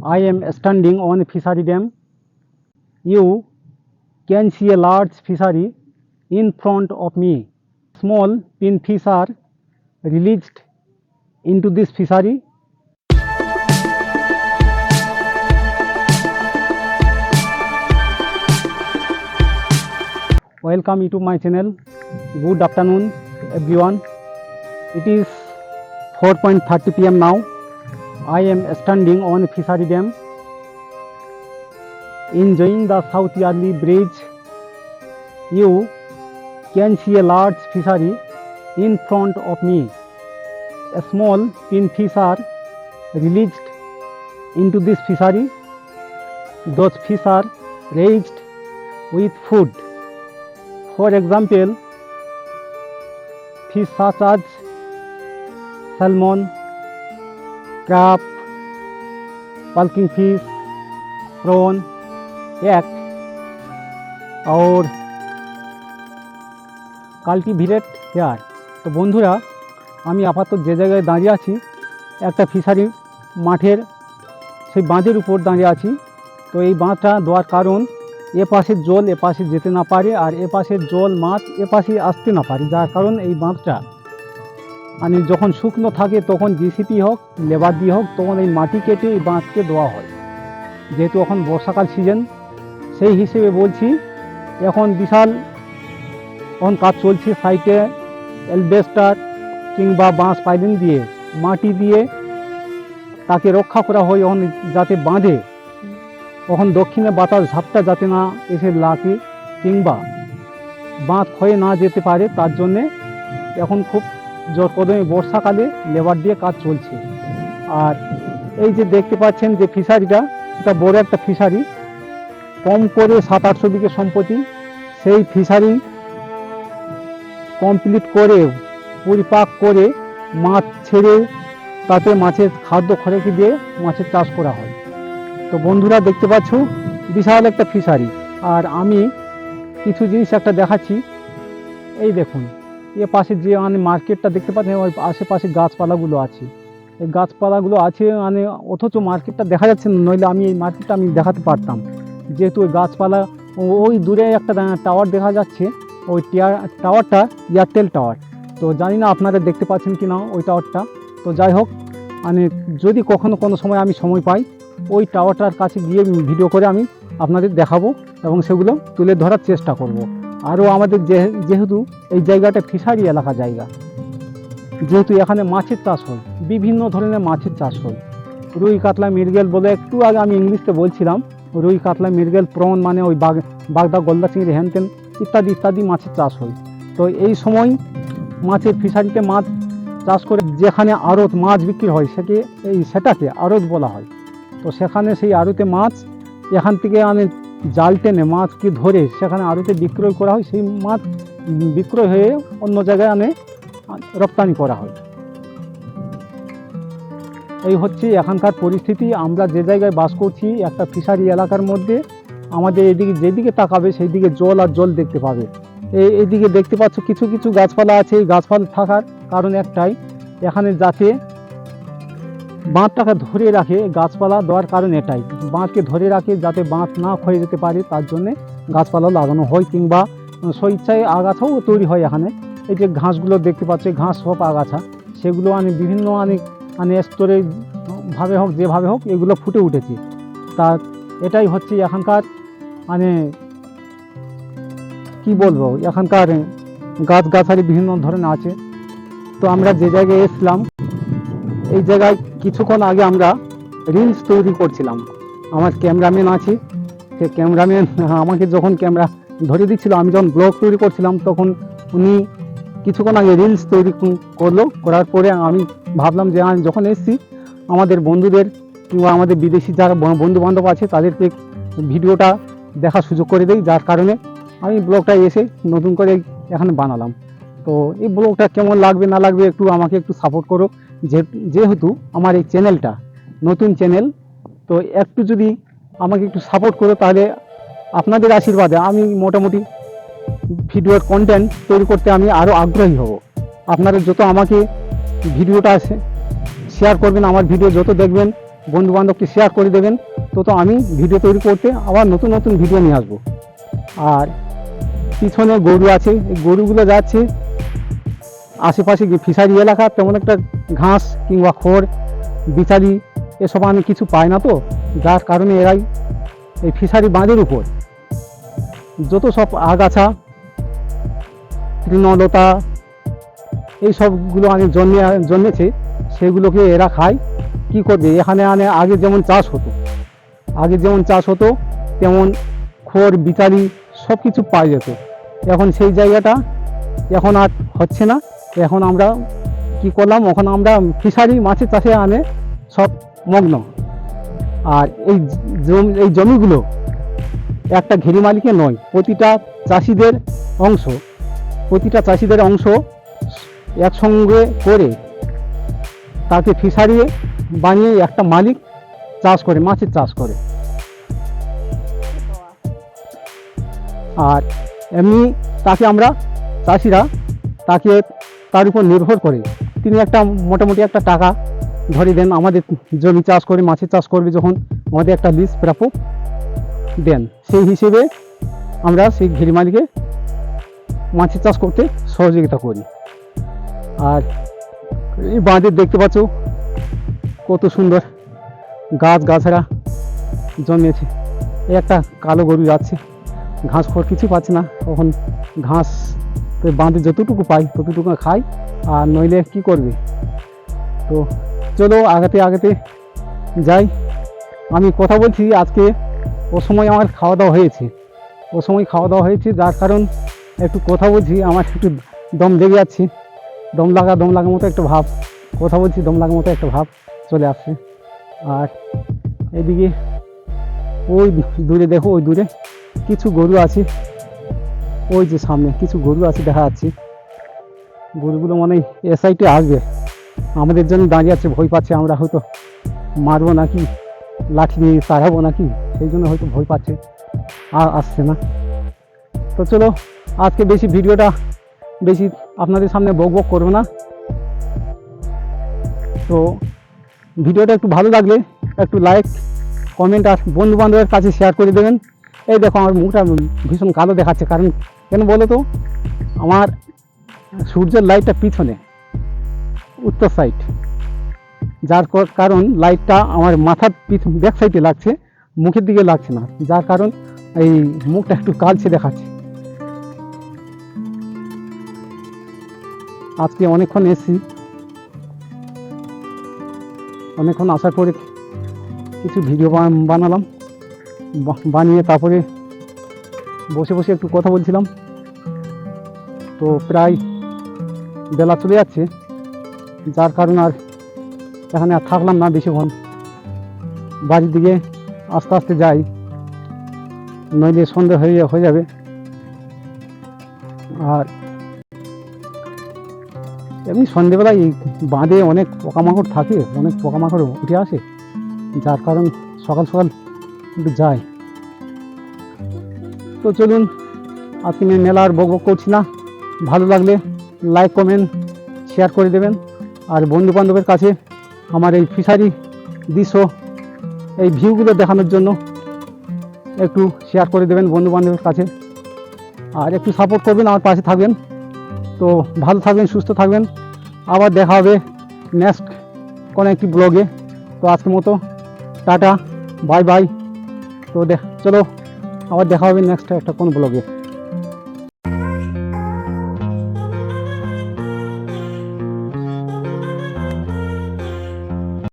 I am standing on a fishery dam. You can see a large fishery in front of me. Small pinfish are released into this fishery. Welcome you to my channel. Good afternoon everyone. It is 4:30 p.m. now. I am standing on a fishery dam, enjoying the South Yardley Bridge. You can see a large fishery in front of me. A small pinfish are released into this fishery. Those fish are raised with food. For example, fish such as salmon, crab, bulking fish, prawn, egg और cultivated hair. তো বন্ধুরা, আমি আপাতত যে জায়গায় দাঁড়িয়ে আছি একটা ফিশারি মাঠের সেই বাঁধের উপর দাঁড়িয়ে আছি। তো এই বাঁধটা দেওয়ার কারণ এ পাশের জল এ পাশে যেতে না পারে আর এ পাশের জল মাছ এ পাশে আসতে না পারে, যার কারণ এই বাঁধটা মানে যখন শুকনো থাকে তখন জিসিপি হোক লেবার দিয়ে হোক তখন এই মাটি কেটে এই বাঁধকে দেওয়া হয়। যেহেতু এখন বর্ষাকাল সিজন, সেই হিসেবে বলছি এখন বিশাল এখন কাজ চলছে। সাইডে অ্যালবেস্টার কিংবা বাঁশ পাইলিং দিয়ে মাটি দিয়ে তাকে রক্ষা করা হয় এখন যাতে বাঁধে তখন দক্ষিণে বাতাস ঝাপটা যাতে না এসে লাগে কিংবা বাঁধ ক্ষয়ে না যেতে পারে, তার জন্যে এখন খুব জোর কদমে বর্ষাকালে লেবার দিয়ে কাজ চলছে। আর এই যে দেখতে পাচ্ছেন যে ফিশারিটা, এটা বড় একটা ফিশারি, কম করে 700-800 বিঘে সম্পত্তি। সেই ফিশারি কমপ্লিট করে পরিপাক করে মাছ ছেড়ে তাতে মাছের খাদ্য খোরাকি দিয়ে মাছের চাষ করা হয়। তো বন্ধুরা দেখতে পাচ্ছ বিশাল একটা ফিশারি। আর আমি কিছু জিনিস একটা দেখাচ্ছি। এই দেখুন এ পাশে যে মানে মার্কেটটা দেখতে পাচ্ছেন, ওই আশেপাশে গাছপালাগুলো আছে, এই গাছপালাগুলো আছে মানে অথচ মার্কেটটা দেখা যাচ্ছে না, নইলে আমি এই মার্কেটটা আমি দেখাতে পারতাম। যেহেতু ওই গাছপালা, ওই দূরে একটা টাওয়ার দেখা যাচ্ছে, ওই টাওয়ারটা এয়ারটেল টাওয়ার। তো জানি না আপনারা দেখতে পাচ্ছেন কি না ওই টাওয়ারটা। তো যাই হোক, মানে যদি কখনো কোনো সময় আমি সময় পাই ওই টাওয়ারটার কাছে গিয়ে ভিডিও করে আমি আপনাদের দেখাবো এবং সেগুলো তুলে ধরার চেষ্টা করব। আরও আমাদের যেহেতু এই জায়গাটা ফিশারি এলাকা জায়গা, যেহেতু এখানে মাছের চাষ হয়, বিভিন্ন ধরনের মাছের চাষ হয়, রুই কাতলা মৃগেল বলে একটু আগে আমি ইংলিশে বলছিলাম, রুই কাতলা মৃগেল প্রন মানে ওই বাগদা গলদা চিংড়ি হ্যানতেন ইত্যাদি ইত্যাদি মাছের চাষ হয়। তো এই সময় মাছের ফিশারিতে মাছ চাষ করে যেখানে আড়ত মাছ বিক্রি হয় সেটাকে আড়ত বলা হয়। তো সেখানে সেই আড়তে মাছ এখান থেকে জাল টেনে মাছকে ধরে সেখানে আড়তে বিক্রয় করা হয়, সেই মাছ বিক্রয় হয়ে অন্য জায়গায় রপ্তানি করা হয়। এই হচ্ছে এখানকার পরিস্থিতি। আমরা যে জায়গায় বাস করছি একটা ফিশারি এলাকার মধ্যে, আমাদের এদিকে যেদিকে তাকাবে সেই দিকে জল আর জল দেখতে পাবে। এইদিকে দেখতে পাচ্ছ কিছু কিছু গাছপালা আছে। এই গাছপালা থাকার কারণ একটাই, এখানে যাতে বাঁধটাকে ধরে রাখে, গাছপালা দেওয়ার কারণ এটাই, বাঁধকে ধরে রাখে যাতে বাঁধ না ক্ষয়ে যেতে পারে, তার জন্যে গাছপালা লাগানো হয় কিংবা স্বেচ্ছায় আগাছাও তৈরি হয় এখানে। এই যে ঘাসগুলো দেখতে পাচ্ছে, ঘাস হোক আগাছা, সেগুলো বিভিন্ন স্তরে ভাবে হোক যেভাবে হোক এগুলো ফুটে উঠেছে। তা এটাই হচ্ছে এখানকার কি বলবো, এখানকার গাছগাছালি বিভিন্ন ধরনের আছে। তো আমরা যে জায়গায় এসেছিলাম এই জায়গায় কিছুক্ষণ আগে আমরা রিলস তৈরি করছিলাম। আমার ক্যামেরাম্যান আছে, সে ক্যামেরাম্যান আমাকে যখন ক্যামেরা ধরে দিচ্ছিল, আমি যখন ব্লগ তৈরি করছিলাম তখন উনি কিছুক্ষণ আগে রিলস তৈরি করলো। করার পরে আমি ভাবলাম যে আমি যখন এসেছি আমাদের বন্ধুদের কিংবা আমাদের বিদেশি যারা বন্ধু বান্ধব আছে তাদেরকে ভিডিওটা দেখার সুযোগ করে দেই, যার কারণে আমি ব্লগটা এসে নতুন করে এখানে বানালাম। তো এই ব্লগটা কেমন লাগবে না লাগবে একটু আমাকে একটু সাপোর্ট করো, যেহেতু আমার এই চ্যানেলটা নতুন চ্যানেল। তো একটু যদি আমাকে একটু সাপোর্ট করো তাহলে আপনাদের আশীর্বাদে আমি মোটামুটি ভিডিওর কন্টেন্ট তৈরি করতে আমি আরও আগ্রহী হব। আপনারা যত আমাকে ভিডিওটা শেয়ার করবেন, আমার ভিডিও যত দেখবেন বন্ধু বান্ধবকে শেয়ার করে দেবেন। তো আমি ভিডিও তৈরি করতে আবার নতুন নতুন ভিডিও নিয়ে আসবো। আর পিছনে গরু আছে, এই গরুগুলো যাচ্ছে আশেপাশে ফিশারি এলাকা, তেমন একটা ঘাস কিংবা খড় বিচালি এসব আমি কিছু পাই না, তো যার কারণে এরাই এই ফিশারি বাঁধের উপর যত সব আগাছা তৃণলতা এই সবগুলো আমি জন্মেছে সেগুলোকে এরা খায়। কি করবে, এখানে আগে যেমন চাষ হতো তেমন খড় বিচালি সব কিছু পাওয়া যেত। এখন সেই জায়গাটা এখন আর হচ্ছে না। এখন আমরা কি করলাম, এখন আমরা ফিশারি মাছের চাষে সব মগ্ন। আর এই জমিগুলো একটা ঘেরি মালিকের নয়, প্রতিটা চাষিদের অংশ একসঙ্গে করে তাকে ফিশারি বানিয়ে একটা মালিক চাষ করে, মাছের চাষ করে। আর এমনি তাকে আমরা চাষিরা তার উপর নির্ভর করে তিনি একটা মোটামুটি একটা টাকা ধরে দেন। আমাদের জমি চাষ করে মাছের চাষ করবে যখন আমাদের একটা লিজ প্রাপ্য দেন, সেই হিসেবে আমরা সেই ঘেরি মালিকে মাছের চাষ করতে সহযোগিতা করি। আর এই বাঁধে দেখতে পাচ্ছ কত সুন্দর গাছগাছড়া জন্মেছে। এই একটা কালো গরু যাচ্ছে, ঘাস খড় কিছু পাচ্ছে না, তখন ঘাস বাঁধে যতটুকু পাই ততটুকু খাই, আর নইলে কি করবে। তো চলো আগাতে যাই। আমি কথা বলছি আজকে ও সময় আমার খাওয়া দাওয়া হয়েছে, যার কারণ একটু কথা বলছি, আমার একটু দম লেগে যাচ্ছে, দম লাগা মতো একটা ভাব, কথা বলছি দম লাগা মতো একটা ভাব চলে আসছে। আর এদিকে ওই দূরে দেখো, ওই দূরে কিছু গরু আছে, ওই যে সামনে কিছু গরু আছে দেখা যাচ্ছে। গরুগুলো মনে হয় এ সাইডে আসবে, আমাদের জন্য দাঁড়িয়ে আছে, ভয় পাচ্ছে আমরা হয়তো মারবো নাকি, লাঠি দিয়ে তাড়াবো নাকি, সেই জন্য হয়তো ভয় পাচ্ছে, আর আসছে না। তো চলো আজকে ভিডিওটা বেশি আপনাদের সামনে বক করবো না। তো ভিডিওটা একটু ভালো লাগলে একটু লাইক কমেন্ট আর বন্ধু বান্ধবের কাছে শেয়ার করে দেবেন। এই দেখো আমার মুখটা ভীষণ কালো দেখাচ্ছে, কারণ কেন বলো তো, আমার সূর্যের লাইটটা পিছনে উত্তর সাইড, যার কারণ লাইটটা আমার মাথার ব্যাক সাইডে লাগছে, মুখের দিকে লাগছে না, যার কারণ এই মুখটা একটু কালচে দেখাচ্ছে। আজকে অনেকক্ষণ আসার পরে কিছু ভিডিও বানালাম, বানিয়ে তারপরে বসে একটু কথা বলছিলাম। তো প্রায় বেলা চলে যাচ্ছে, যার কারণ আর এখানে আর থাকলাম না বেশিক্ষণ, বাড়ির দিকে আস্তে আস্তে যাই, নইলে সন্ধ্যা হয়ে যাবে। আর এমনি সন্ধ্যেবেলায় এই বাঁধে অনেক পোকামাকড় থাকে, অনেক পোকামাকড় উঠে আসে, যার কারণ সকাল একটু যাই। তো চলুন আজকে মেলা আর বক করছি না, ভালো লাগলে লাইক কমেন্ট শেয়ার করে দেবেন। আর বন্ধু বান্ধবের কাছে আমার এই ফিশারি দৃশ্য, এই ভিউগুলো দেখানোর জন্য একটু শেয়ার করে দেবেন বন্ধু বান্ধবের কাছে, আর একটু সাপোর্ট করবেন, আমার পাশে থাকবেন। তো ভালো থাকবেন, সুস্থ থাকবেন, আবার দেখা হবে নেক্সট কোনো একটি ব্লগে। তো আজকের মতো টাটা, বাই। তো চলো আবার দেখা হবে নেক্সট একটা কোন ব্লগে।